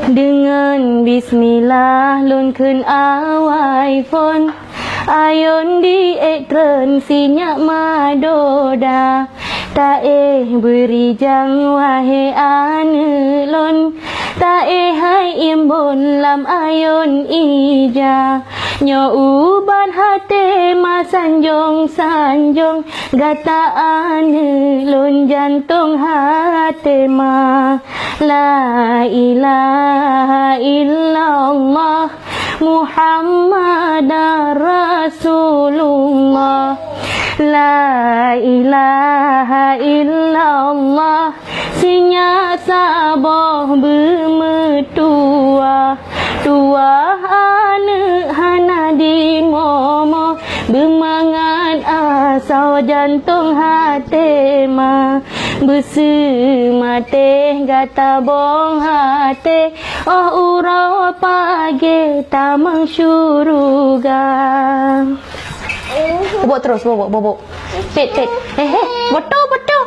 Dengan bismillah lun khun awai phon ayon di ekran sinyak madoda ta beri jang wahe ane lon ta hai imbon lam ayon ija nyo uban hate ma sanjong gata ane lon jantung hate ma la ilaha illallah Muhammadar Rasulullah la ilaha illallah sinya saboh bermetua tua ane hana di momo bermangan asal jantung hati ma besu mate gata bong hati oh urau pagi tamang syuruga. Bobok terus, bobok. Pet. Betul.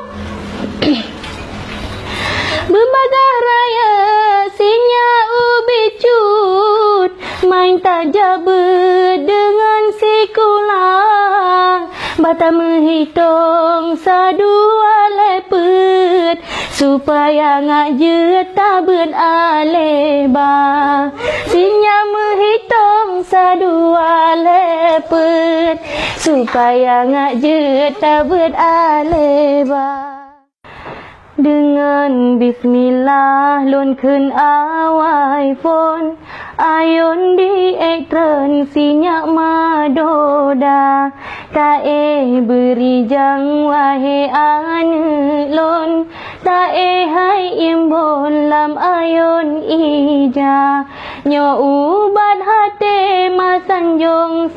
Berbagai raya sinya ubi cut main tajab dengan sikulang bata menghitung sadua lepet supaya ngajut tabun aleba sinya menghitung sadua lepet supaya ngajut tabun aleba. Dengan bismillah lun khun awai phon ayon di ekran sinyak madoda ta beri jang wahe ane lon ta hai imbon lam ayon ija nyo ubat hate ma sanjong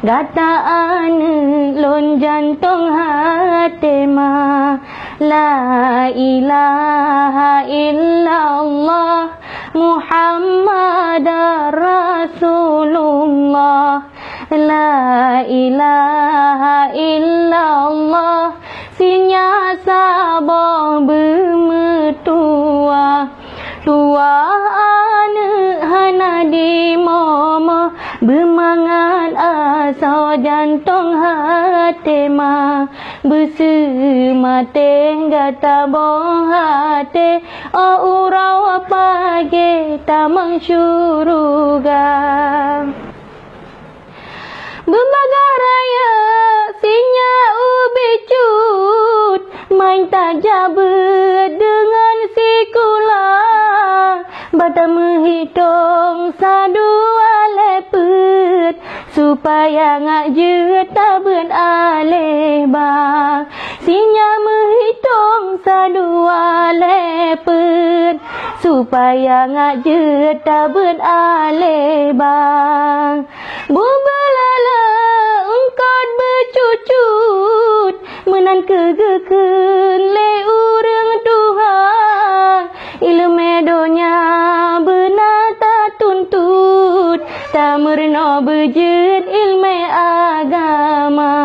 gata ane lon jantung hate ma la ilaha illallah Muhammadar Rasulullah la ilaha illallah sinya saboh bermetua tua ane hana di momo bermangan asal jantung hati ma besu mate gata bong hati oh urau pagi tamang syuruga. Berbagai raya sinya ubi cut main tajab dengan sikulang bata menghitung sadua lepet supaya ngajut tabun aleba sinya menghitung sadua lepet supaya ngajut tabun aleba bubelala engkau bercucut menan kegeken le urang Tuhan ilmu donya benar tak tuntut tak merno bejut ilmu agama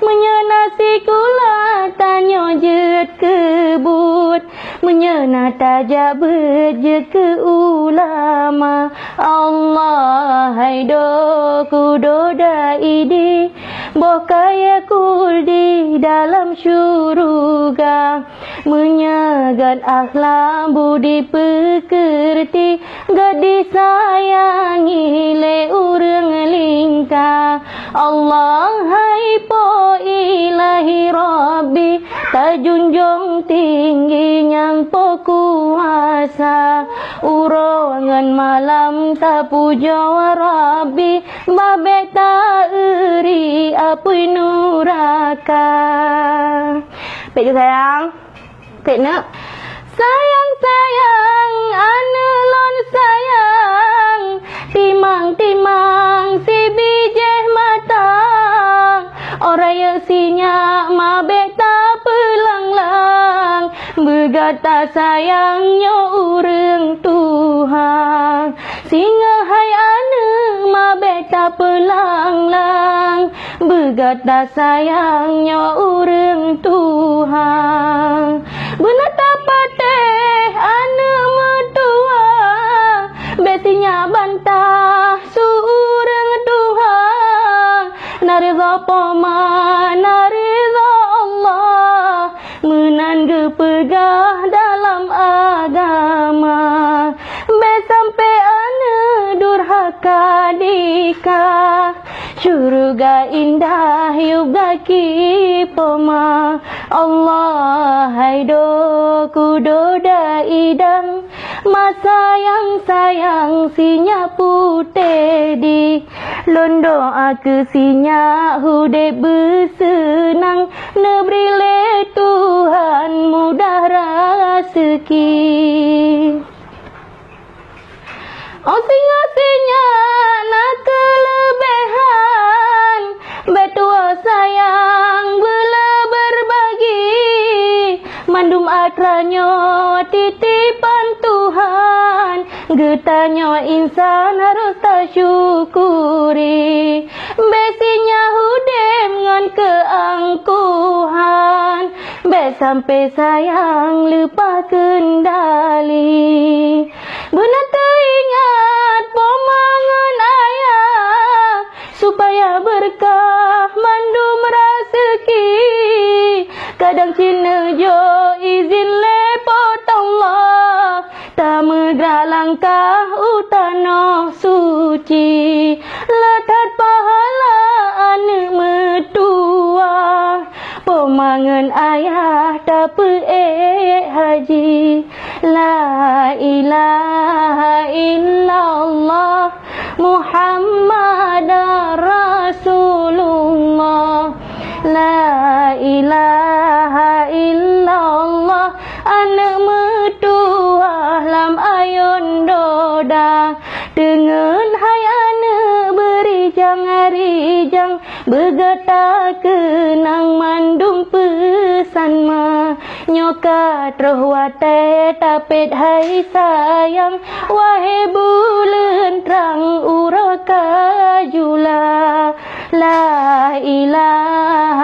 menyenasi kula tanyo jet kebut menyena tajak berjet ke ulama Allah haido kudoda idi bokaya kuldi dalam syuruga menyagat akhlak budi pekerti gadi sayangi le urang lingka Allah hai po ilahi rabbi tajunjung tinggi nyang po kuasa urongan malam ta puja rabbi babe ta eri apui nuraka. Pek je sayang. Pek nak. Sayang ane lon sayang timang si bijih matang oraya sinya mabe ta pelanglang bergata sayangnya urang Tuhan singa hai ane mabe ta pelanglang bergata sayangnya urang Tuhan benar tak berpegang dalam agama. Sampai ana durhaka nikah, syurga indah juga kipoma. Allah haido kudoda idam, masa yang sayang sinya putih di londo aku sinya hude bersenang, nebrile Tuhan mudah rezeki. Oh singa-singa nak kelebihan, betua sayang bela berbagi, mandum atranyo titipan Tuhan, getanya insan harus tak syukuri, besinya hudem ngan keangkuhan, sampai sayang lupa kendali. Benar teringat pemangan ayah, supaya berkah mandum rezeki. Kadang cina jo izin lepot Allah, tak megah langkah utana suci, letak pahala anak mertua. Pemangan ayah tak haji. La ilaha illallah Muhammad Rasulullah. La ilaha illallah anak mertua lam ayun doda. Dengan hai anak berijang arijang, bergetar kenang mandum pesan ma. Nyokat roh wate tapet hai sayang, wahai bulan terang uraka jula. La ilaha